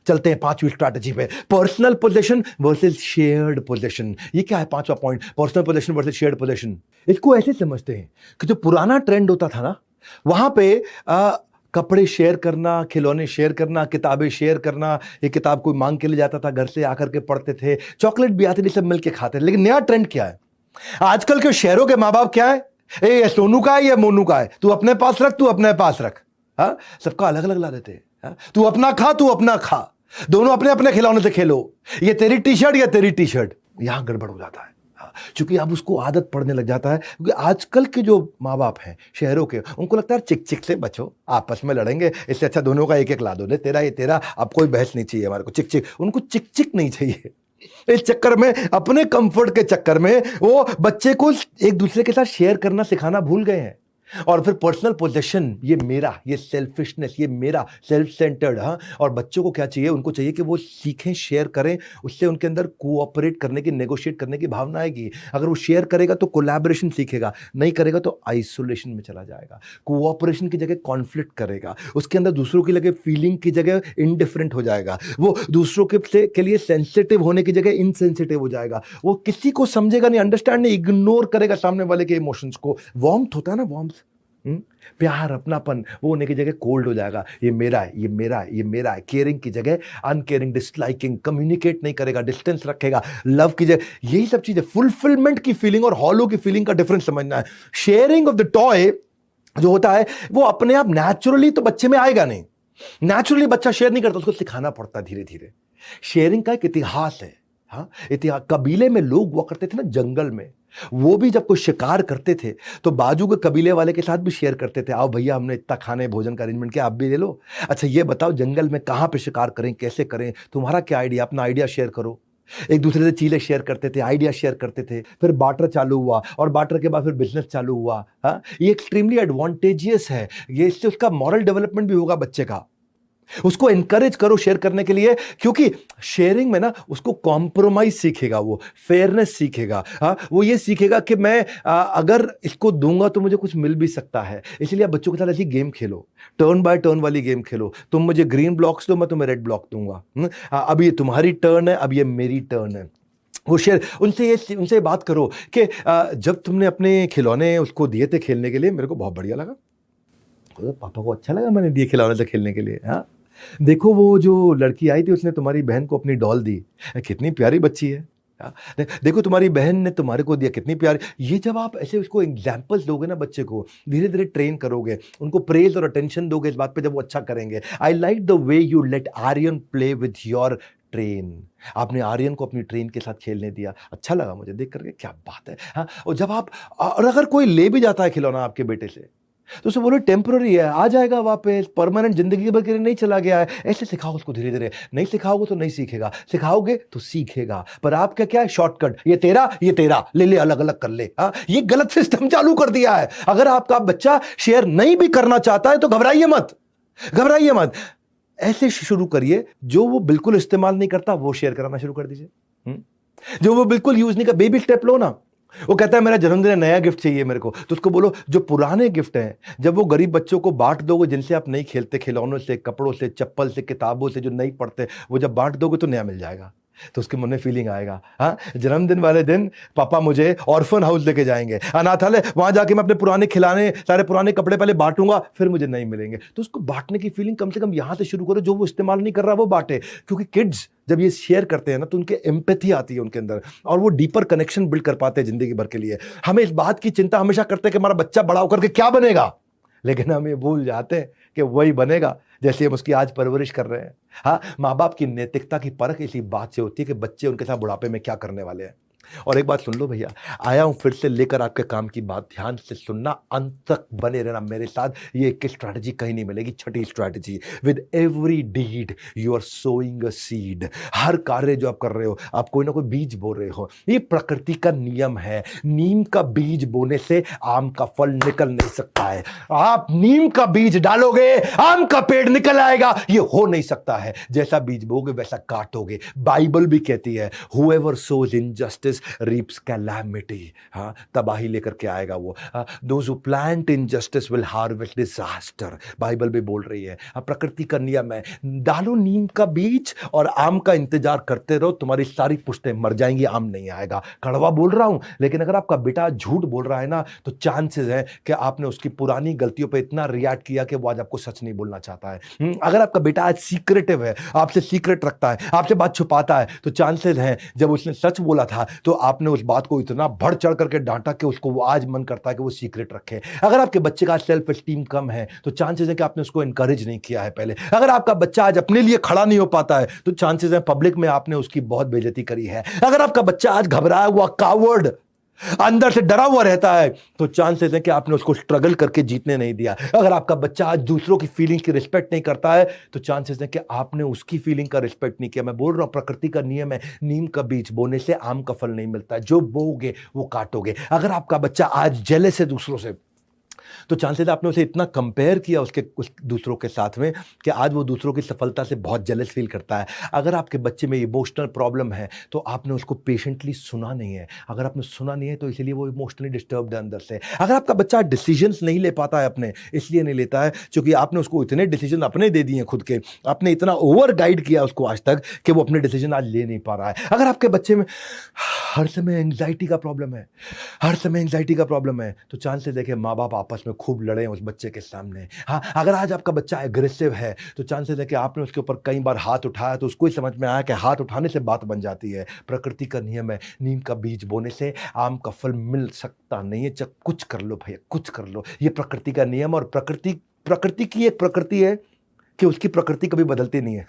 चलते हैं पांचवी स्ट्रैटेजी पे, personal possession versus shared possession. ये क्या है पांचवा point, personal possession versus shared possession. इसको ऐसे समझते हैं कि जो पुराना ट्रेंड होता था ना, वहां पे कपड़े शेयर करना, खिलौने शेयर करना, किताबें शेयर करना। ये किताब कोई मांग के ले जाता था, घर से आकर के पढ़ते थे, चॉकलेट भी आती थी, सब मिलके खाते थे। लेकिन नया ट्रेंड क्या है आजकल के शहरों के माँ बाप, क्या है, ये सोनू का है, ये मोनू का है, तू अपने पास रख, तू अपने पास रख। हाँ, सबका अलग अलग ला देते हैं। तू अपना खा, तू अपना खा, दोनों अपने अपने खिलौने से खेलो, ये तेरी टी शर्ट या तेरी टी शर्ट। यहां गड़बड़ हो जाता है क्योंकि अब उसको आदत पड़ने लग जाता है। क्योंकि आजकल के जो माँ बाप हैं शहरों के, उनको लगता है चिक चिक से बचो, आपस में लड़ेंगे, इससे अच्छा दोनों का एक एक ला दो, ले तेरा ये तेरा, अब कोई बहस नहीं चाहिए हमारे को, चिक चिक। उनको चिक चिक नहीं चाहिए। इस चक्कर में, अपने कंफर्ट के चक्कर में, वो बच्चे को एक दूसरे के साथ शेयर करना सिखाना भूल गए हैं। और फिर पर्सनल पोजेशन, ये मेरा, ये सेल्फिशनेस, ये मेरा, सेल्फ सेंटर्ड। हाँ, और बच्चों को क्या चाहिए, उनको चाहिए कि वो सीखें, शेयर करें, उससे उनके अंदर कोऑपरेट करने की, नेगोशिएट करने की भावना आएगी। अगर वो शेयर करेगा तो कोलैबोरेशन सीखेगा, नहीं करेगा तो आइसोलेशन में चला जाएगा। कोऑपरेशन की जगह कॉन्फ्लिक्ट करेगा, उसके अंदर दूसरों की लगे फीलिंग की जगह इनडिफरेंट हो जाएगा, वो दूसरों के लिए सेंसिटिव होने की जगह इनसेंसिटिव हो जाएगा, वो किसी को समझेगा नहीं, अंडरस्टैंड नहीं, इग्नोर करेगा सामने वाले के इमोशंस को। वार्मथ होता है ना, वार्मथ, प्यार, अपनापन, वो होने की जगह कोल्ड हो जाएगा। ये मेरा है, ये मेरा है, ये मेरा है। केयरिंग की जगह अनकेयरिंग, डिसलाइकिंग, कम्युनिकेट नहीं करेगा, डिस्टेंस रखेगा। लव की जगह, यही सब चीजें, फुलफिलमेंट की फीलिंग और हॉलो की फीलिंग का डिफरेंस समझना है। शेयरिंग ऑफ द टॉय जो होता है, वो अपने आप नेचुरली तो बच्चे में आएगा नहीं। नेचुरली बच्चा शेयर नहीं करता, उसको सिखाना पड़ता है धीरे धीरे। शेयरिंग का एक इतिहास है। हाँ, इतिहास, कबीले में लोग हुआ करते थे ना जंगल में, वो भी जब कोई शिकार करते थे तो बाजू के कबीले वाले के साथ भी शेयर करते थे। आओ भैया, हमने इतना खाने भोजन का अरेंजमेंट किया, आप भी ले लो। अच्छा ये बताओ जंगल में कहां पे शिकार करें, कैसे करें, तुम्हारा क्या आइडिया, अपना आइडिया शेयर करो। एक दूसरे से चीजें शेयर करते थे, आइडिया शेयर करते थे। फिर बार्टर चालू हुआ, और बार्टर के बाद फिर बिजनेस चालू हुआ। हाँ, ये एक्सट्रीमली एडवांटेजियस है, ये इससे उसका मॉरल डेवलपमेंट भी होगा बच्चे का। उसको एनकरेज करो शेयर करने के लिए, क्योंकि शेयरिंग में ना उसको कॉम्प्रोमाइज सीखेगा, वो फेयरनेस सीखेगा। हाँ, वो ये सीखेगा कि मैं अगर इसको दूंगा तो मुझे कुछ मिल भी सकता है। इसलिए आप बच्चों के साथ ऐसी game Khelo, turn by turn वाली गेम खेलो। तुम मुझे ग्रीन ब्लॉक्स दो, मैं तुम्हें रेड ब्लॉक दूंगा। अब ये तुम्हारी टर्न है, अब ये मेरी टर्न है। वो शेयर, उनसे बात करो कि जब तुमने अपने खिलौने उसको दिए थे खेलने के लिए, मेरे को बहुत बढ़िया लगा, पापा को अच्छा लगा मैंने दिए खिलौने से खेलने के लिए। हाँ, देखो वो जो लड़की आई थी उसने तुम्हारी बहन को अपनी डॉल दी, कितनी प्यारी बच्ची है। हाँ, देखो तुम्हारी बहन ने तुम्हारे को दिया, कितनी प्यारी। ये जब आप ऐसे उसको एग्जाम्पल्स दोगे ना, बच्चे को धीरे धीरे ट्रेन करोगे, उनको प्रेज और अटेंशन दोगे इस बात पे, जब वो अच्छा करेंगे। I like the way you let Aryan play with your train. आपने आर्यन को अपनी ट्रेन के साथ खेलने दिया, अच्छा लगा मुझे देख करके, क्या बात है। हाँ, और जब आप, और अगर कोई ले भी जाता है खिलौना आपके बेटे से, तो उसे बोलो टेम्पररी है, आ जाएगा वापस, परमानेंट जिंदगी भर के लिए नहीं चला गया है। ऐसे सिखाओ उसको धीरे धीरे। नहीं सिखाओगे तो नहीं सीखेगा, सिखाओगे तो सीखेगा। पर आपका क्या है, शॉर्टकट, ये तेरा, ये तेरा, ले ले, अलग अलग कर ले। हाँ, ये गलत सिस्टम चालू कर दिया है। अगर आपका बच्चा शेयर नहीं भी करना चाहता है तो घबराइए मत, घबराइए मत। ऐसे शुरू करिए, जो वो बिल्कुल इस्तेमाल नहीं करता वो शेयर कराना शुरू कर दीजिए। जो वो बिल्कुल यूज नहीं कर, बेबी स्टेप लो ना। वो कहता है मेरा जन्मदिन है, नया गिफ्ट चाहिए मेरे को, तो उसको बोलो जो पुराने गिफ्ट हैं, जब वो गरीब बच्चों को बांट दोगे, जिनसे आप नहीं खेलते, खिलौनों से, कपड़ों से, चप्पल से, किताबों से, जो नहीं पढ़ते, वो जब बांट दोगे तो नया मिल जाएगा, तो उसके मन में फीलिंग आएगा। हाँ, जन्मदिन वाले दिन पापा मुझे ऑर्फन हाउस लेके जाएंगे, अनाथालय, वहां जाके मैं अपने पुराने खिलौने, सारे पुराने कपड़े पहले बांटूंगा, फिर मुझे नहीं मिलेंगे। तो उसको बांटने की फीलिंग कम से कम यहां से शुरू करो, जो वो इस्तेमाल नहीं कर रहा वो बांटे। क्योंकि किड्स जब ये शेयर करते हैं ना, तो उनके एम्पैथी आती है उनके अंदर, और वो डीपर कनेक्शन बिल्ड कर पाते हैं जिंदगी भर के लिए। हमें इस बात की चिंता हमेशा करते हैं कि हमारा बच्चा बड़ा होकर के क्या बनेगा, लेकिन हम ये भूल जाते हैं कि वही बनेगा जैसे हम उसकी आज परवरिश कर रहे हैं। हाँ, माँ बाप की नैतिकता की परख इसी बात से होती है कि बच्चे उनके साथ बुढ़ापे में क्या करने वाले हैं। और एक बात सुन लो भैया, आया हूं फिर से लेकर आपके काम की बात, ध्यान से सुनना, अंत तक बने रहना मेरे साथ। ये एक स्ट्रैटेजी कहीं नहीं मिलेगी, छठी strategy. With every deed you are sowing a seed. हर कार्य जो आप कर रहे हो, आप कोई ना कोई बीज बो रहे हो। ये प्रकृति का नियम है, नीम का बीज बोने से आम का फल निकल नहीं सकता है। आप नीम का बीज डालोगे, आम का पेड़ निकल आएगा, ये हो नहीं सकता है। जैसा बीज बोगे वैसा काटोगे। बाइबल भी कहती है, whoever sows injustice justice reefs calamity, हाँ, तबाही लेकर के आएगा वो। Those who plant injustice will harvest disaster, Bible भी बोल रही है। प्रकृति का नियम है, डालो नीम का बीज और आम का इंतजार करते रहो, तुम्हारी सारी पुश्तें मर जाएंगी, आम नहीं आएगा। कड़वा बोल रहा हूं, लेकिन अगर आपका बेटा झूठ बोल रहा है ना, तो चांसेस है कि आपने उसकी पुरानी गलतियों पे इतना रिएक्ट किया कि वो आज आपको सच नहीं बोलना चाहता है। अगर आपका बेटा आज सीक्रेटिव है, आपसे सीक्रेट रखता है, आपसे बात छुपाता है, तो चांसेस हैं जब उसने सच बोला था तो आपने उस बात को इतना बढ़ चढ़ करके डांटा कि उसको वो आज मन करता है कि वो सीक्रेट रखे। अगर आपके बच्चे का सेल्फ एस्टीम कम है तो चांसेस है कि आपने उसको एनकरेज नहीं किया है पहले। अगर आपका बच्चा आज अपने लिए खड़ा नहीं हो पाता है तो चांसेस है पब्लिक में आपने उसकी बहुत बेइज्जती करी है। अगर आपका बच्चा आज घबराया हुआ, कावर्ड, अंदर से डरा हुआ रहता है, तो चांसेस है कि आपने उसको स्ट्रगल करके जीतने नहीं दिया। अगर आपका बच्चा आज दूसरों की फीलिंग की रिस्पेक्ट नहीं करता है तो चांसेस है कि आपने उसकी फीलिंग का रिस्पेक्ट नहीं किया। मैं बोल रहा हूं, प्रकृति का नियम है, नीम का बीज बोने से आम का फल नहीं मिलता है, जो बोओगे वो काटोगे। अगर आपका बच्चा आज जेलस है दूसरों से, तो चांसेस आपने उसे इतना कंपेयर किया उस दूसरों के साथ में कि आज वो दूसरों की सफलता से बहुत जेलस फील करता है। अगर आपके बच्चे में इमोशनल प्रॉब्लम है तो आपने उसको पेशेंटली सुना नहीं है। अगर आपने सुना नहीं है तो इसलिए वो इमोशनली डिस्टर्ब्ड है अंदर से। अगर आपका बच्चा डिसीजंस नहीं ले पाता है अपने, इसलिए नहीं लेता है क्योंकि आपने उसको इतने डिसीजन अपने दे दिए खुद के, आपने इतना ओवर गाइड किया उसको आज तक कि वो अपने डिसीजन आज ले नहीं पा रहा है। अगर आपके बच्चे में हर समय एंग्जाइटी का प्रॉब्लम है, हर समय एंग्जाइटी का प्रॉब्लम है, तो चांसेस देखे माँ बाप आपस में खूब लड़े उस बच्चे के सामने। हाँ, अगर आज आपका बच्चा एग्रेसिव है तो चांसेस है कि आपने उसके ऊपर कई बार हाथ उठाया तो उसको ही समझ में आया कि हाथ उठाने से बात बन जाती है। प्रकृति का नियम है, नीम का बीज बोने से आम का फल मिल सकता नहीं है। कुछ कर लो भैया, कुछ कर लो, ये प्रकृति का नियम। और प्रकृति की एक प्रकृति है कि उसकी प्रकृति कभी बदलती नहीं है।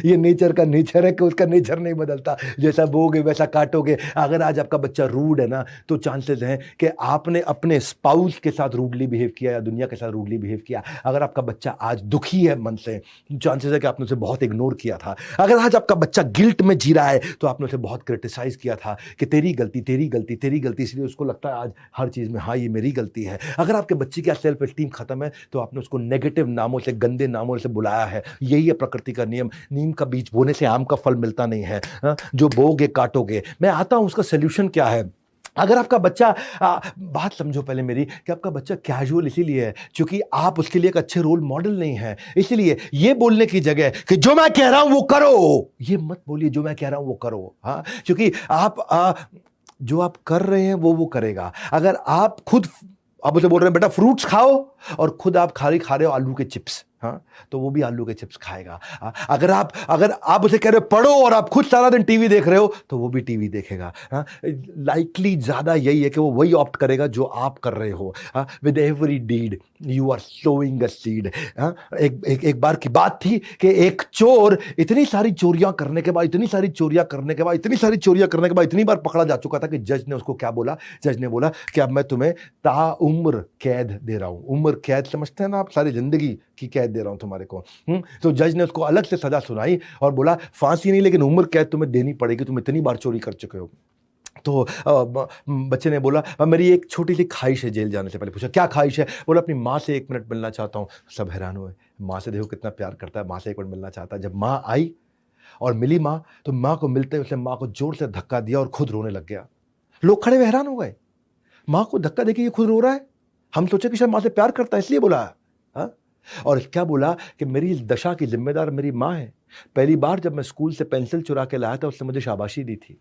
ये नेचर का नेचर है कि उसका नेचर नहीं बदलता, जैसा बोगे वैसा काटोगे। अगर आज आपका बच्चा रूड है ना, तो चांसेस हैं कि आपने अपने स्पाउस के साथ रूडली बिहेव किया या दुनिया के साथ रूडली बिहेव किया। अगर आपका बच्चा आज दुखी है मन से, चांसेस है कि आपने उसे बहुत इग्नोर किया था। अगर आज आपका बच्चा गिल्ट में जी रहा है तो आपने उसे बहुत क्रिटिसाइज किया था कि तेरी गलती, तेरी गलती, तेरी गलती, इसलिए उसको लगता है आज हर चीज में हाँ ये मेरी गलती है। अगर आपके बच्चे की सेल्फ एस्टीम खत्म है तो आपने उसको नेगेटिव नामों से, गंदे नामों से बुलाया है। यही है प्रकृति का नियम, नीम का बीज बोने से आम का फल मिलता नहीं है, जो बोगे काटोगे। मैं आता हूं उसका सोल्यूशन क्या है। अगर आपका बच्चा बात समझो पहले मेरी, कि आपका बच्चा कैजुअल इसीलिए है क्योंकि आप उसके लिए एक अच्छे रोल मॉडल नहीं है। इसलिए ये बोलने की जगह कि जो मैं कह रहा हूं वो करो, ये मत बोलिए जो मैं कह रहा हूं वो करो। हाँ, क्योंकि आप जो आप कर रहे हैं वो करेगा। अगर आप खुद आप उसे बोल रहे हैं बेटा फ्रूट्स खाओ और खुद आप खा रहे हो आलू के चिप्स, हाँ, तो वो भी आलू के चिप्स खाएगा। अगर आप उसे कह रहे हो पढ़ो और आप खुद सारा दिन टीवी देख रहे हो तो वो भी टीवी देखेगा। लाइकली ज्यादा यही है कि वो वही ऑप्ट करेगा जो आप कर रहे हो। With every deed you are sowing a seed. एक बार की बात थी कि एक चोर इतनी सारी चोरियां करने के बाद, इतनी बार पकड़ा जा चुका था कि जज ने उसको क्या बोला, जज ने बोला कि अब मैं तुम्हें ताउम्र कैद दे रहा हूं। उम्र कैद समझते हैं ना आप, सारी जिंदगी की कैद दे रहा हूं तुम्हारे को। तो जज ने उसको अलग से सजा सुनाई और बोला फांसी नहीं लेकिन उम्र कैद तुम्हें देनी पड़ेगी, तुम इतनी बार चोरी कर चुके हो। तो बच्चे ने बोला मेरी एक छोटी सी ख्वाहिश है जेल जाने से पहले। पूछा क्या ख्वाहिश है? बोला अपनी माँ से 1 मिनट मिलना चाहता हूँ। सब हैरान हुए, माँ से देखो कितना प्यार करता है, माँ से 1 मिनट मिलना चाहता है। जब माँ आई और मिली माँ, तो माँ को मिलते उसने माँ को जोर से धक्का दिया और खुद रोने लग गया। लोग खड़े हुए हैरान हो गए, माँ को धक्का देके ये खुद रो रहा है। हम सोचे कि शायद माँ से प्यार करता है इसलिए बोला। हाँ, और क्या बोला कि मेरी इस दशा की जिम्मेदार मेरी माँ है। पहली बार जब मैं स्कूल से पेंसिल चुरा के लाया था उसने मुझे शाबाशी दी थी।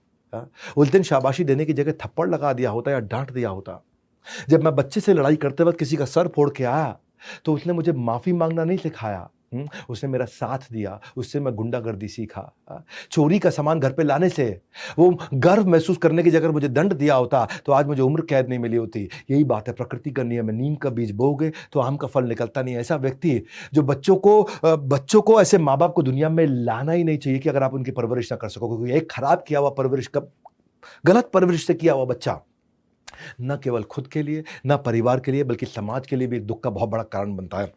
उस दिन शाबाशी देने की जगह थप्पड़ लगा दिया होता या डांट दिया होता। जब मैं बच्चे से लड़ाई करते वक्त किसी का सर फोड़ के आया तो उसने मुझे माफी मांगना नहीं सिखाया, उसने मेरा साथ दिया, उससे मैं गुंडागर्दी सीखा। चोरी का सामान घर पे लाने से वो गर्व महसूस करने की जगह मुझे दंड दिया होता तो आज मुझे उम्र कैद नहीं मिली होती। यही बात है, प्रकृति का नियम है, नीम का बीज बोओगे तो आम का फल निकलता नहीं है। ऐसा व्यक्ति जो बच्चों को ऐसे माँ बाप को दुनिया में लाना ही नहीं चाहिए कि अगर आप उनकी परवरिश ना कर सको, क्योंकि एक खराब किया हुआ परवरिश का, गलत परवरिश से किया हुआ बच्चा न केवल खुद के लिए, न परिवार के लिए, बल्कि समाज के लिए भी एक दुख का बहुत बड़ा कारण बनता है।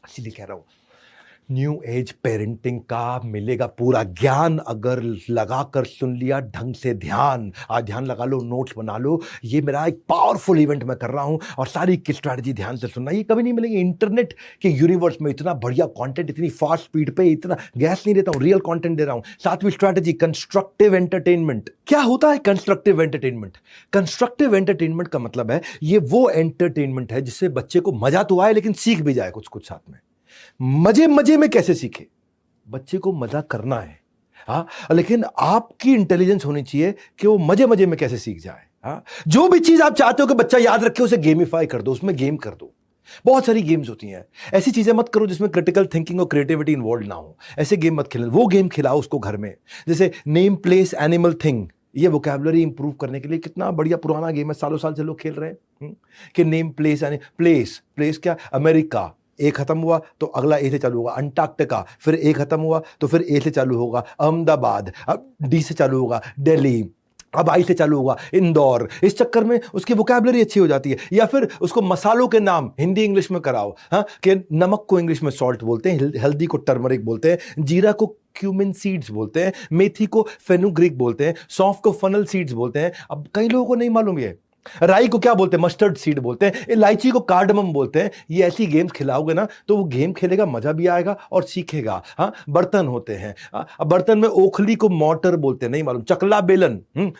इसीलिए कह रहा हूं न्यू एज पेरेंटिंग का मिलेगा पूरा ज्ञान अगर लगाकर सुन लिया ढंग से ध्यान। आज ध्यान लगा लो, नोट्स बना लो। ये मेरा एक पावरफुल इवेंट मैं कर रहा हूं और सारी की स्ट्रैटेजी ध्यान से सुनना। ये कभी नहीं मिलेगी इंटरनेट के यूनिवर्स में। इतना बढ़िया कंटेंट, इतनी फास्ट स्पीड पे, इतना गैस नहीं देता हूं, रियल कंटेंट दे रहा हूं। सातवीं स्ट्रैटेजी, कंस्ट्रक्टिव एंटरटेनमेंट। क्या होता है कंस्ट्रक्टिव एंटरटेनमेंट? कंस्ट्रक्टिव एंटरटेनमेंट का मतलब है ये वो एंटरटेनमेंट है जिससे बच्चे को मजा तो आए लेकिन सीख भी जाए कुछ कुछ साथ में। मजे मजे में कैसे सीखे? बच्चे को मजा करना है, हाँ, लेकिन आपकी इंटेलिजेंस होनी चाहिए कि वो मजे मजे में कैसे सीख जाए। हाँ, जो भी चीज आप चाहते हो कि बच्चा याद रखे उसे गेमिफाई कर दो, उसमें गेम कर दो। बहुत सारी गेम्स होती हैं। ऐसी चीजें मत करो जिसमें क्रिटिकल थिंकिंग और क्रिएटिविटी इन्वॉल्व ना हो। ऐसे गेम मत खेलो। वो गेम खिलाओ उसको घर में, जैसे नेम प्लेस एनिमल थिंग। ये वोकैबुलरी इंप्रूव करने के लिए कितना बढ़िया पुराना गेम है, सालों साल से लोग खेल रहे हैं कि नेम प्लेस प्लेस प्लेस क्या, अमेरिका ए खत्म हुआ तो अगला ए से चालू होगा, अंटार्कटिका, फिर ए खत्म हुआ तो फिर ए से चालू होगा, अहमदाबाद, अब डी से चालू होगा, दिल्ली, अब आई से चालू होगा, इंदौर। इस चक्कर में उसकी वोकैबुलरी अच्छी हो जाती है। या फिर उसको मसालों के नाम हिंदी इंग्लिश में कराओ, हाँ, कि नमक को इंग्लिश में सॉल्ट बोलते हैं, हल्दी को टर्मरिक बोलते हैं, जीरा को क्यूमिन सीड्स बोलते हैं, मेथी को फेनुग्रीक बोलते हैं, सौंफ को फनल सीड्स बोलते हैं। अब कई लोगों को नहीं मालूम ये। राई को क्या बोलते हैं? मस्टर्ड सीड बोलते हैं। इलायची को कार्डमम बोलते हैं। ये ऐसी गेम्स खिलाओगे ना तो वो गेम खेलेगा, मजा भी आएगा और सीखेगा। हाँ, बर्तन होते हैं, अब बर्तन में ओखली को मोटर बोलते हैं, नहीं मालूम। चकला बेलन,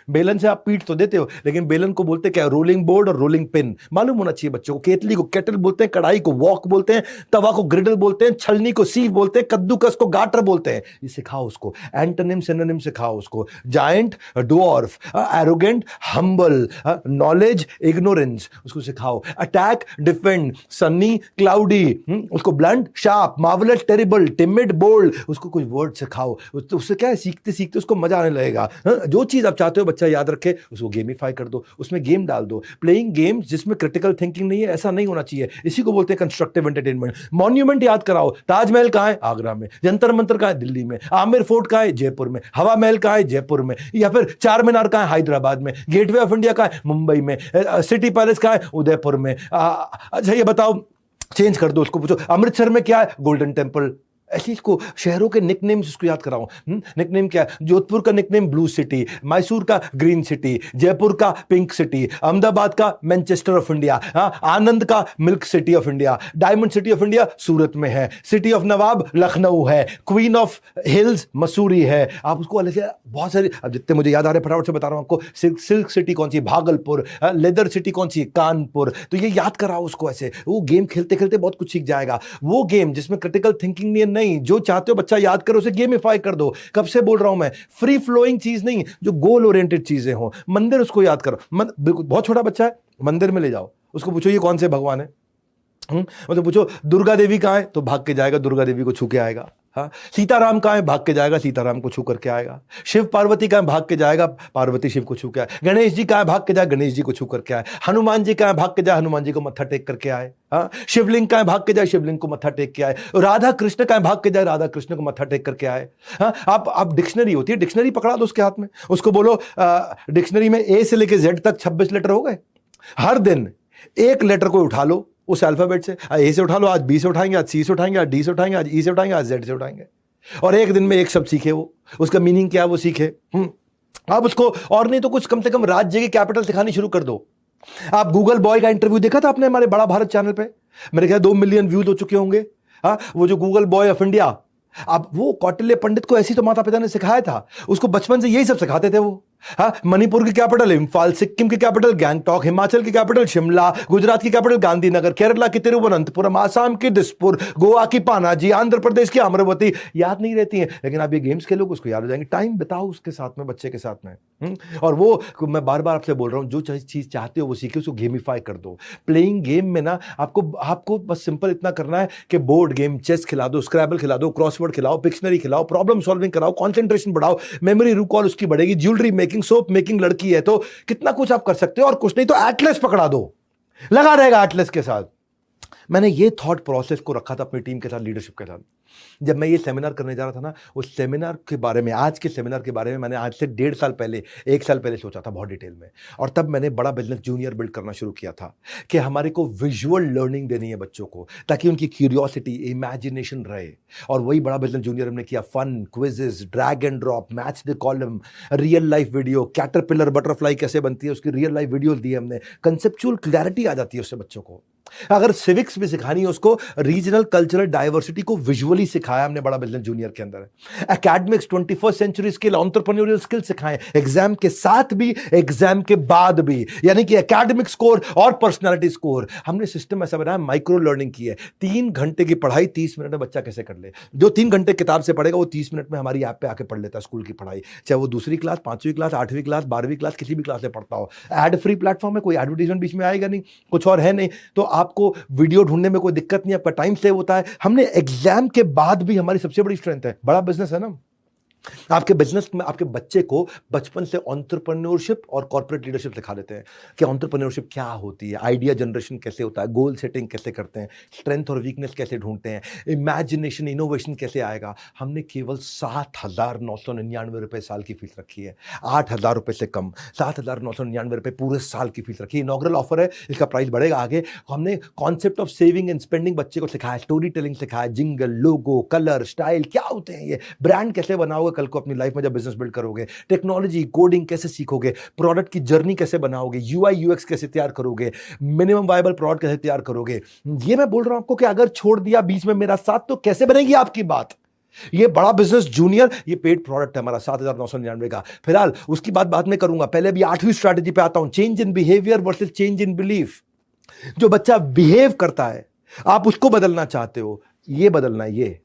बेलन से आप पीट तो देते हो लेकिन बेलन को बोलते क्या? रोलिंग बोर्ड और रोलिंग पिन। मालूम होना चाहिए बच्चों को। केतली को केटल बोलते हैं, कढ़ाई को वॉक बोलते हैं, तवा को ग्रिडल बोलते हैं, छलनी को सीव बोलते हैं, कद्दूकस को गाटर बोलते हैं। ये सिखाओ उसको, एंटोनिम सिनोनिम सिखाओ उसको। Giant, dwarf, arrogant, humble, knowledge, ignorance, उसको सिखाओ। अटैक, डिफेंड, सनी, क्लाउडी, उसको blunt, sharp, marvellous, terrible, timid, bold, उसको कुछ वर्ड सिखाओ। उससे क्या है, सीखते सीखते उसको मजा आने लगेगा। जो चीज आप चाहते हो बच्चा याद रखे उसको गेमिफाई कर दो, उसमें गेम डाल दो। प्लेइंग गेम्स जिसमें क्रिटिकल थिंकिंग नहीं है, ऐसा नहीं होना चाहिए। इसी को बोलते हैं कंस्ट्रक्टिव एंटरटेनमेंट। मॉन्यूमेंट याद कराओ। ताजमहल कहां है? आगरा में। जंतर मंतर कहां है? दिल्ली में। आमिर फोर्ट कहां है? जयपुर में। हवा महल कहां है? जयपुर में। या फिर चार मीनार कहां है? हैदराबाद में। गेटवे ऑफ इंडिया कहां है? मुंबई में। सिटी पैलेस कहां है? उदयपुर में। अच्छा ये बताओ, चेंज कर दो, उसको पूछो अमृतसर में क्या है? Golden temple. ऐसी इसको शहरों के निकनेम्स इसको याद कराओ। निकनेम क्या है? जोधपुर का निकनेम ब्लू सिटी, मैसूर का ग्रीन सिटी, जयपुर का पिंक सिटी, अहमदाबाद का मैनचेस्टर ऑफ इंडिया, आनंद का milk city of India, diamond city of India Surat में है, सिटी ऑफ नवाब लखनऊ है, क्वीन ऑफ हिल्स मसूरी है। आप उसको अलग से बहुत सारी, अब जितने मुझे याद आ रहे फटाफट से बता रहा हूं आपको। सिल्क सिटी कौन सी? भागलपुर। लेदर सिटी कौन सी? कानपुर। तो ये याद कराओ उसको ऐसे। वो गेम खेलते खेलते बहुत कुछ सीख जाएगा। वो गेम जिसमें क्रिटिकल थिंकिंग नहीं, जो चाहते हो बच्चा याद करो उसे गेमिफाई कर दो। कब से बोल रहा हूं मैं, फ्री फ्लोइंग चीज नहीं, जो गोल ओरिएंटेड चीजें हो। मंदिर उसको याद करो। बिल्कुल बहुत छोटा बच्चा है, मंदिर में ले जाओ, उसको पूछो ये कौन से भगवान है, मतलब पूछो दुर्गा देवी कहां है, तो भाग के जाएगा, दुर्गा देवी को छू के आएगा। हाँ, सीताराम कहां है? भाग के जाएगा, सीताराम को छू करके आएगा। शिव पार्वती कहां है? भाग के जाएगा, पार्वती शिव को छू के आए। गणेश जी कहां है? भाग के जाए, गणेश जी को छू करके आए। हनुमान जी कहां है? भाग के जाए, हनुमान जी को मत्था टेक करके आए। हाँ, शिवलिंग कहां है? भाग के जाए, शिवलिंग को मत्था टेक के आए। राधा कृष्ण कहां है? भाग के जाए, राधा कृष्ण को मत्था टेक करके आए। हाँ, आप डिक्शनरी होती है, डिक्शनरी पकड़ा दो उसके हाथ में, उसको बोलो डिक्शनरी में ए से लेके जेड तक 26 लेटर हो गए। हर दिन एक लेटर को उठा लो उस अल्फाबेट से। ए से उठा लो, आज बी से उठाएंगे, आज सी से उठाएंगे, आज डी से उठाएंगे, आज ई से उठाएंगे, आज जेड से उठाएंगे। और एक दिन में एक शब्द सीखे, वो उसका मीनिंग क्या है वो सीखे। आप उसको, और नहीं तो कुछ कम से कम राज्य की कैपिटल सिखानी शुरू कर दो। आप गूगल बॉय का इंटरव्यू देखा था आपने हमारे बड़ा भारत चैनल पे? मेरे ख्याल 2 मिलियन व्यूज हो चुके होंगे। हाँ, वो जो गूगल बॉय ऑफ इंडिया, अब वो कौटिल्य पंडित को ऐसी तो माता पिता ने सिखाया था, उसको बचपन से यही सब सिखाते थे वो। हाँ, मणिपुर की कैपिटल इम्फाल, सिक्किम की कैपिटल गैंगटॉक, हिमाचल की कैपिटल शिमला, गुजरात की कैपिटल गांधीनगर, केरला की तिरुवनंतपुरम, आसाम की दिसपुर, गोवा की पानाजी, आंध्र प्रदेश की अमरावती। याद नहीं रहती हैं, लेकिन आप ये गेम्स खेलोगे उसको याद हो जाएंगे। टाइम बिताओ उसके साथ में, बच्चे के साथ में। और वो मैं बार बार आपसे बोल रहा हूं, जो चीज चाहते हो वो सीखे, उसको गेमिफाई कर दो। प्लेइंग गेम में ना आपको बस सिंपल इतना करना है कि बोर्ड गेम, चेस खिला दो, स्क्रैबल खिला दो, क्रॉसवर्ड खिलाओ, पिक्शनरी खिलाओ, प्रॉब्लम सॉल्विंग कराओ, कॉन्सेंट्रेशन बढ़ाओ, मेमोरी रिकॉल उसकी बढ़ेगी, ज्वेलरी मेकिंग, सोप मेकिंग, लड़की है तो कितना कुछ आप कर सकते हो। और कुछ नहीं तो एटलस पकड़ा दो, लगा रहेगा एटलस के साथ। मैंने ये थॉट प्रोसेस को रखा था अपनी टीम के साथ, लीडरशिप के साथ। जब मैं ये सेमिनार करने जा रहा था ना, उस सेमिनार के बारे में, आज के सेमिनार के बारे में मैंने आज से 1.5 साल पहले, 1 साल पहले सोचा था बहुत डिटेल में। और तब मैंने बड़ा बिजनेस जूनियर बिल्ड करना शुरू किया था कि हमारे को विजुअल लर्निंग देनी है बच्चों को, ताकि उनकी क्यूरियोसिटी, इमेजिनेशन रहे। और वही बड़ा बिजनेस जूनियर हमने किया। Fun, quizzes, drag and drop, match the column, real life video, caterpillar butterfly कैसे बनती है उसकी रियल लाइफ वीडियोस दी हमने। कंसेप्चुअल क्लैरिटी आ जाती है उससे बच्चों को। अगर सिविक्स भी सिखानी है उसको, रीजनल कल्चरल डाइवर्सिटी को विजुअली सिखाया हमने बड़ा बिजनेस जूनियर के अंदर। Academics, 21st century skill, entrepreneurial skill सिखाएं, एग्जाम के साथ भी, एग्जाम के बाद भी, यानी कि एकेडमिक स्कोर और पर्सनालिटी स्कोर। हमने सिस्टम ऐसा बनाया, माइक्रो लर्निंग की है। 3 घंटे की पढ़ाई 30 मिनट में बच्चा कैसे कर ले। जो 3 घंटे किताब से पढ़ेगा वो 30 मिनट में हमारी ऐप पे आके पढ़ लेता है स्कूल की पढ़ाई, चाहे वो दूसरी क्लास, 5वीं क्लास, 8वीं क्लास, 12वीं क्लास, किसी भी क्लास में पढ़ता हो। एड फ्री प्लेटफॉर्म है, कोई एडवर्टीजमेंट बीच में आएगा नहीं, कुछ और है नहीं, तो आपको वीडियो ढूंढने में कोई दिक्कत नहीं, आपका टाइम सेव होता है। हमने एग्जाम के बाद भी, हमारी सबसे बड़ी स्ट्रेंथ है, बड़ा बिजनेस है ना, आपके बिजनेस में आपके बच्चे को बचपन से एंटरप्रेन्योरशिप और कॉर्पोरेट लीडरशिप सिखा देते हैं कि एंटरप्रेन्योरशिप क्या होती है, आइडिया जनरेशन कैसे होता है, गोल सेटिंग कैसे करते हैं, स्ट्रेंथ और वीकनेस कैसे ढूंढते हैं, इमेजिनेशन, इनोवेशन कैसे आएगा। हमने केवल 7,999 रुपए साल की फीस रखी है, 8,000 रुपए से कम, 7,999 रुपए पूरे साल की फीस रखी है। इनॉग्रल ऑफर है, इसका प्राइस बढ़ेगा आगे। हमने concept of saving and spending बच्चे को सिखाया, स्टोरी टेलिंग सिखाया, जिंगल, लोगो, कलर, स्टाइल क्या होते हैं, ये ब्रांड कैसे बनाओगे कल को अपनी लाइफ में जब बिजनेस बिल्ड करोगे, टेक्नोलॉजी, कोडिंग कैसे सीखोगे, प्रोडक्ट की जर्नी कैसे बनाओगे, यूआई यूएक्स कैसे तैयार करोगे, मिनिमम वायबल प्रोडक्ट कैसे तैयार करोगे। ये मैं बोल रहा हूं आपको कि अगर छोड़ दिया बीच में मेरा साथ तो कैसे बनेगी आपकी बात। ये बड़ा बिजनेस जूनियर, ये पेड प्रोडक्ट है हमारा 7,999 का। फिलहाल उसकी बात बाद में करूंगा, पहले भी 8वीं स्ट्रैटेजी पे आता हूं, change in behaviour versus change in belief. जो बच्चा बिहेव करता है आप उसको बदलना चाहते हो, ये बदलना है,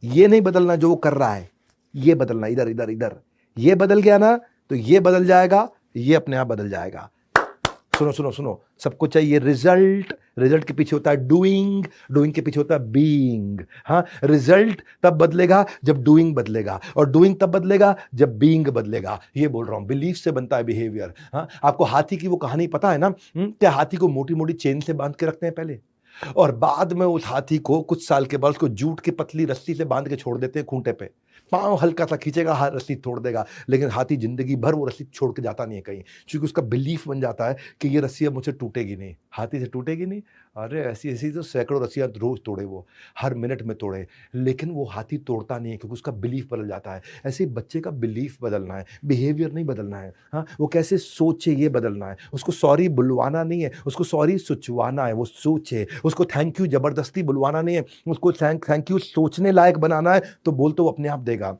ये नहीं बदलना जो वो कर रहा है, ये बदलना, इधर इधर इधर। ये बदल गया ना तो ये बदल जाएगा, ये अपने आप बदल जाएगा। सुनो सुनो सुनो, सबको चाहिए रिजल्ट, रिजल्ट के पीछे होता है डूइंग, डूइंग के पीछे होता है बीइंग। हाँ, रिजल्ट तब बदलेगा जब डूइंग बदलेगा, और डूइंग तब बदलेगा जब बीइंग बदलेगा। ये बोल रहा हूं, बिलीफ से बनता है बिहेवियर। हाँ, आपको हाथी की वो कहानी पता है ना, क्या हाथी को मोटी मोटी चेन से बांध के रखते हैं पहले, और बाद में उस हाथी को कुछ साल के बाद उसको जूट की पतली रस्सी से बांध के छोड़ देते हैं खूंटे पे। पांव हल्का सा खींचेगा, रस्सी तोड़ देगा, लेकिन हाथी जिंदगी भर वो रस्सी छोड़ के जाता नहीं है कहीं, क्योंकि उसका बिलीफ बन जाता है कि ये रस्सी अब मुझसे टूटेगी नहीं, हाथी से टूटेगी नहीं। अरे ऐसी ऐसी तो सैकड़ों रस्सियां रोज तोड़े, वो हर मिनट में तोड़े, लेकिन वो हाथी तोड़ता नहीं है क्योंकि उसका बिलीफ बदल जाता है। ऐसे बच्चे का बिलीफ बदलना है, बिहेवियर नहीं बदलना है। हाँ, वो कैसे सोचे ये बदलना है। उसको सॉरी बुलवाना नहीं है, उसको सॉरी सुचवाना है, वो सोचे। उसको थैंक यू जबरदस्ती बुलवाना नहीं है, उसको थैंक यू सोचने लायक बनाना है, तो बोल तो वो अपने आप देगा।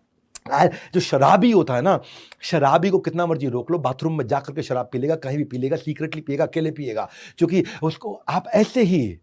जो शराबी होता है ना, शराबी को कितना मर्जी रोक लो, बाथरूम में जाकर के शराब पी लेगा, कहीं भी पी लेगा, सीक्रेटली पिएगा, अकेले पिएगा, क्योंकि उसको आप ऐसे ही,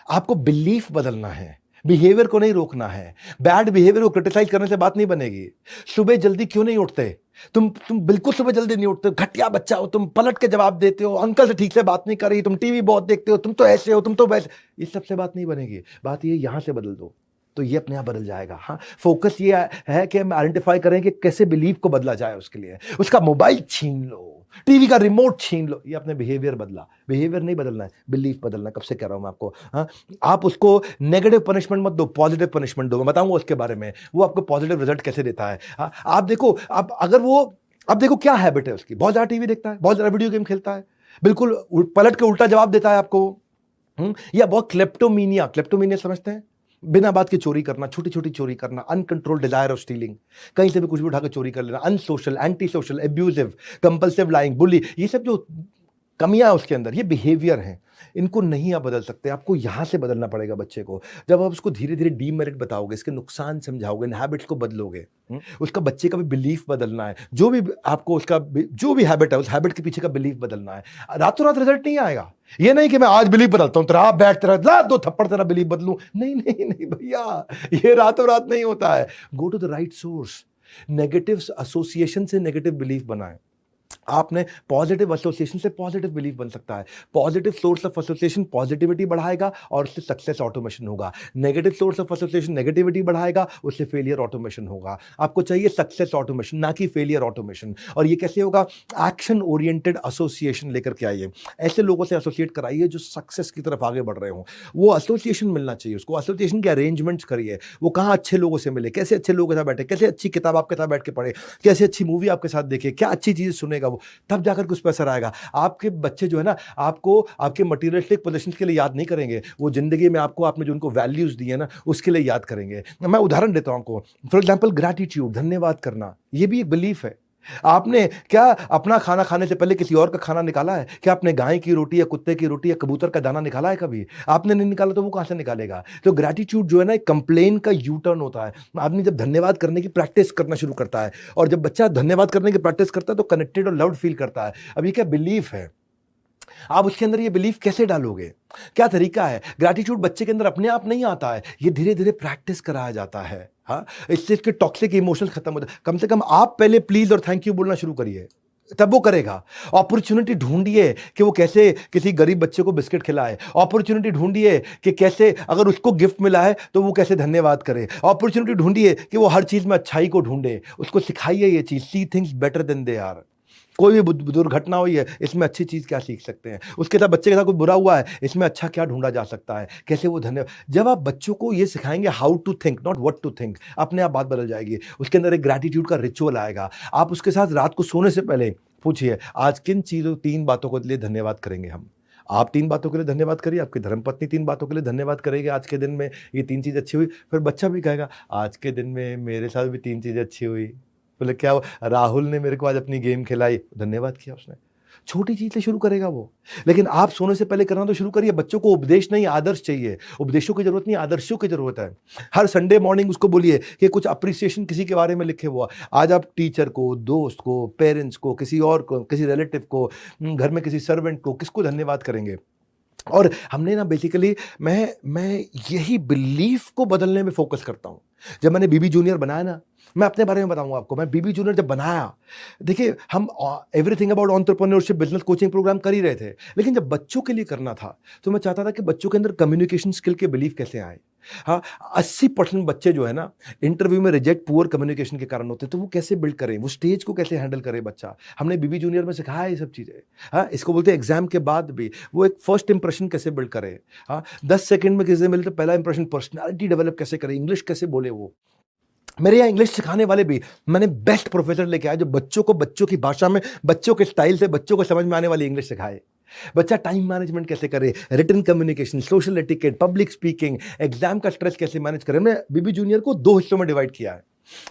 आपको बिलीफ बदलना है, बिहेवियर को नहीं रोकना है। बैड बिहेवियर को क्रिटिसाइज करने से बात नहीं बनेगी। सुबह जल्दी क्यों नहीं उठते तुम बिल्कुल सुबह जल्दी नहीं उठते, घटिया बच्चा हो तुम, पलट के जवाब देते हो, अंकल से ठीक से बात नहीं कर रही, तुम टीवी बहुत देखते हो, तुम तो ऐसे हो, तुम तो वैसे, इस सबसे बात नहीं बनेगी। बात ये यहां से बदल दो तो ये अपने आप बदल जाएगा। हाँ, फोकस ये है कि हम आइडेंटिफाई करें कि कैसे बिलीफ को बदला जाए। उसके लिए उसका मोबाइल छीन लो, टीवी का रिमोट छीन लो, ये अपने बिहेवियर बदला। बिहेवियर नहीं बदलना है, बिलीफ बदलना है। कब से कह रहा हूं मैं आपको। हाँ, आप उसको नेगेटिव पनिशमेंट मत दो, पॉजिटिव पनिशमेंट दो। मैं बताऊंगा उसके बारे में, वो आपको पॉजिटिव रिजल्ट कैसे देता है। हाँ, आप देखो, आप अगर वो, अब देखो क्या हैबिट है उसकी, बहुत ज्यादा टीवी देखता है, बहुत ज्यादा वीडियो गेम खेलता है, बिल्कुल पलट के उल्टा जवाब देता है आपको। या बहुत क्लेप्टोमीनिया, क्लेप्टोमीनिया समझते हैं, बिना बात के चोरी करना, छोटी छोटी चोरी करना, अनकंट्रोल्ड डिजायर ऑफ स्टीलिंग, कहीं से भी कुछ भी उठाकर चोरी कर लेना, unsocial, anti social, abusive, compulsive lying, bully, ये सब जो कमियां है उसके अंदर, ये बिहेवियर हैं। इनको नहीं आप बदल सकते, आपको यहां से बदलना पड़ेगा बच्चे को। जब आप उसको धीरे धीरे डीमेरिट बताओगे, इसके नुकसान समझाओगे, इन हैबिट्स को बदलोगे, उसका बच्चे का भी बिलीफ बदलना है। जो भी आपको उसका जो भी हैबिट है, उस हैबिट के पीछे का बिलीफ बदलना है। रातों रात रिजल्ट नहीं आएगा। ये नहीं कि मैं आज बिलीफ बदलता हूं, तेरा बैठ तेरा ला 2 थप्पड़ तेरा बिलीफ बदलूं, नहीं नहीं नहीं भैया, ये रातों रात नहीं होता है। Go to the right source. Negative association से नेगेटिव बिलीफ बनाए। आपने पॉजिटिव एसोसिएशन से पॉजिटिव बिलीफ बन सकता है। Positive source of association positivity बढ़ाएगा और उससे सक्सेस ऑटोमेशन होगा। Negative source of association negativity बढ़ाएगा, उससे फेलियर ऑटोमेशन होगा। आपको चाहिए सक्सेस ऑटोमेशन, ना कि फेलियर ऑटोमेशन। और ये कैसे होगा? एक्शन ओरिएंटेड एसोसिएशन लेकर के आइए। ऐसे लोगों से एसोसिएट कराइए जो सक्सेस की तरफ आगे बढ़ रहे हों। वो एसोसिएशन मिलना चाहिए उसको। एसोसिएशन के अरेंजमेंट्स करिए। वो कहाँ अच्छे लोगों से मिले, कैसे अच्छे लोगों के साथ बैठे, कैसे अच्छी किताब आपके साथ बैठ के पढ़े, कैसे अच्छी मूवी आपके साथ देखे, क्या अच्छी चीज़ें सुनेगा वो, तब जाकर के उस पे असर आएगा। आपके बच्चे जो है ना, आपको आपके मटेरियलिस्टिक पोज़ीशंस के लिए याद नहीं करेंगे। वो ज़िंदगी में आपको आपने जो उनको वैल्यूज़ दी है ना, उसके लिए याद करेंगे। मैं उदाहरण देता हूँ आपको। फॉर एग्ज़ाम्पल ग्रैटिट्यूड, धन्यवाद करना, ये भी एक बिलीफ है। आपने क्या अपना खाना खाने से पहले किसी और का खाना निकाला है? क्या आपने गाय की रोटी या कुत्ते की रोटी या कबूतर का दाना निकाला है कभी? आपने नहीं निकाला तो वो कहाँ से निकालेगा? तो ग्रैटिट्यूड जो है ना, एक कंप्लेन का यू टर्न होता है। आदमी जब धन्यवाद करने की प्रैक्टिस करना शुरू करता है, और जब बच्चा धन्यवाद करने की प्रैक्टिस करता है तो कनेक्टेड और लव्ड फील करता है। अब ये क्या बिलीफ है? आप उसके अंदर ये बिलीफ कैसे डालोगे? क्या तरीका है? ग्रैटिट्यूड बच्चे के अंदर अपने आप नहीं आता है, ये धीरे-धीरे प्रैक्टिस कराया जाता है। हाँ, इससे इसके टॉक्सिक इमोशंस खत्म होते हैं। कम से कम आप पहले प्लीज़ और थैंक यू बोलना शुरू करिए, तब वो करेगा। अपॉर्च्युनिटी ढूँढिए कि वो कैसे किसी गरीब बच्चे को बिस्किट खिलाए। अपॉर्च्युनिटी ढूँढिए कि कैसे अगर उसको गिफ्ट मिला है तो वो कैसे धन्यवाद करे। अपॉर्च्युनिटी ढूँढिए कि वो हर चीज़ में अच्छाई को ढूँढे। उसको सिखाइए ये चीज़, see things better than they are. कोई भी दुर्घटना हुई है, इसमें अच्छी चीज़ क्या सीख सकते हैं? उसके साथ बच्चे के साथ कुछ बुरा हुआ है, इसमें अच्छा क्या ढूँढा जा सकता है? कैसे वो धन्य जब आप बच्चों को ये सिखाएँगे how to think, not what to think, अपने आप बात बदल जाएगी। उसके अंदर एक ग्रैटिट्यूड का रिचुअल आएगा। आप उसके साथ रात को सोने से पहले पूछिए, आज किन चीज़ों 3 बातों के लिए धन्यवाद करेंगे हम? आप 3 बातों के लिए धन्यवाद करिए, आपकी धर्मपत्नी 3 बातों के लिए धन्यवाद करेगी, आज के दिन में ये 3 चीज़ अच्छी हुई। फिर बच्चा भी कहेगा, आज के दिन में मेरे साथ भी 3 चीज़ें अच्छी हुई। बोले क्या हुआ? राहुल ने मेरे को आज अपनी गेम खिलाई, धन्यवाद किया उसने। छोटी चीज़ से शुरू करेगा वो। लेकिन आप सोने से पहले करना तो शुरू करिए। बच्चों को उपदेश नहीं, आदर्श चाहिए। उपदेशों की ज़रूरत नहीं, आदर्शों की ज़रूरत है। हर संडे मॉर्निंग उसको बोलिए कि कुछ एप्रिसिएशन किसी के बारे में लिखे हुआ। आज आप टीचर को, दोस्त को, पेरेंट्स को, किसी और को, किसी रिलेटिव को, घर में किसी सर्वेंट को, किसको धन्यवाद करेंगे? और हमने ना बेसिकली मैं यही बिलीफ को बदलने में फ़ोकस करता हूँ। जब मैंने बीबी जूनियर बनाया ना, मैं अपने बारे में बताऊँगा आपको। मैं बीबी जूनियर जब बनाया, देखिए हम everything about entrepreneurship business coaching programme कर ही रहे थे। लेकिन जब बच्चों के लिए करना था, तो मैं चाहता था कि बच्चों के अंदर कम्युनिकेशन स्किल के बिलीफ कैसे आए। हाँ, 80% बच्चे जो है ना, इंटरव्यू में रिजेक्ट पुअर कम्युनिकेशन के कारण होते हैं, तो वो कैसे बिल्ड करें, वो स्टेज को कैसे हैंडल करे बच्चा। हमने बीबी जूनियर में सिखाया है ये सब चीज़ें। हाँ, इसको बोलते हैं एग्ज़ाम के बाद भी वो एक फर्स्ट इंप्रेशन कैसे बिल्ड करे। हाँ, 10 सेकंड में किसी से मिले तो पहला इंप्रेशन, पर्सनैलिटी डेवलप कैसे करे, इंग्लिश कैसे बोले वो। मेरे यहाँ इंग्लिश सिखाने वाले भी मैंने बेस्ट प्रोफेसर लेके आया जो बच्चों को बच्चों की भाषा में, बच्चों के स्टाइल से, बच्चों को समझ में आने वाली इंग्लिश सिखाए। बच्चा टाइम मैनेजमेंट कैसे करे, written communication, social etiquette, public speaking, exam का स्ट्रेस कैसे मैनेज करे। हमने बीबी जूनियर को 2 हिस्सों में डिवाइड किया है।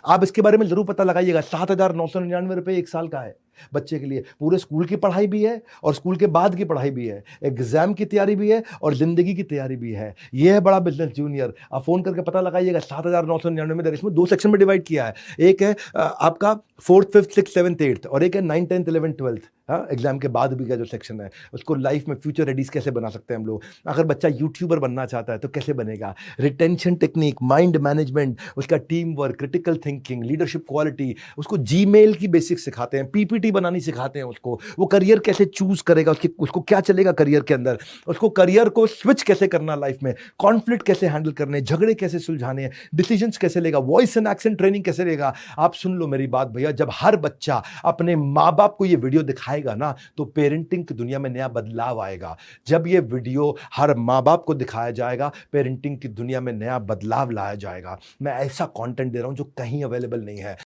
आप इसके बारे में ज़रूर पता लगाइएगा। 7,999 रुपए 1 साल का है बच्चे के लिए। पूरे स्कूल की पढ़ाई भी है और स्कूल के बाद की पढ़ाई भी है। एग्ज़ाम की तैयारी भी है और ज़िंदगी की तैयारी भी है। ये है बड़ा बिज़नेस जूनियर। आप फ़ोन करके पता लगाइएगा। 7,999 में इसमें 2 सेक्शन में डिवाइड किया है। एक है आपका 4th, 5th, 6th, 7th, 8th, और एक है 9th, 10th, 11th, 12th। हाँ, एग्ज़ाम के बाद भी का जो सेक्शन है, उसको लाइफ में फ्यूचर रेडीज़ कैसे बना सकते हैं हम लोग। अगर बच्चा यूट्यूबर बनना चाहता है तो कैसे बनेगा। रिटेंशन टेक्निक, माइंड मैनेजमेंट, उसका team work, critical thinking, leadership quality, उसको जीमेल की बेसिक्स सिखाते हैं, पीपीटी बनानी सिखाते हैं उसको। वो करियर कैसे चूज़ करेगा, उसको क्या चलेगा करियर के अंदर, उसको करियर को स्विच कैसे करना लाइफ में, कॉन्फ्लिक्ट कैसे हैंडल करने, झगड़े कैसे सुलझाने हैं, डिसीजंस कैसे लेगा, वॉइस एंड एक्सेंट ट्रेनिंग कैसे लेगा। आप सुन लो मेरी बात भैया, जब हर बच्चा अपने माँ बाप को ये वीडियो दिखाएगा ना, तो पेरेंटिंग की दुनिया में नया बदलाव आएगा। जब ये वीडियो हर माँ बाप को दिखाया जाएगा, पेरेंटिंग की दुनिया में नया बदलाव लाया जाएगा। मैं ऐसा कंटेंट दे रहा हूं जो कहीं अवेलेबल नहीं है।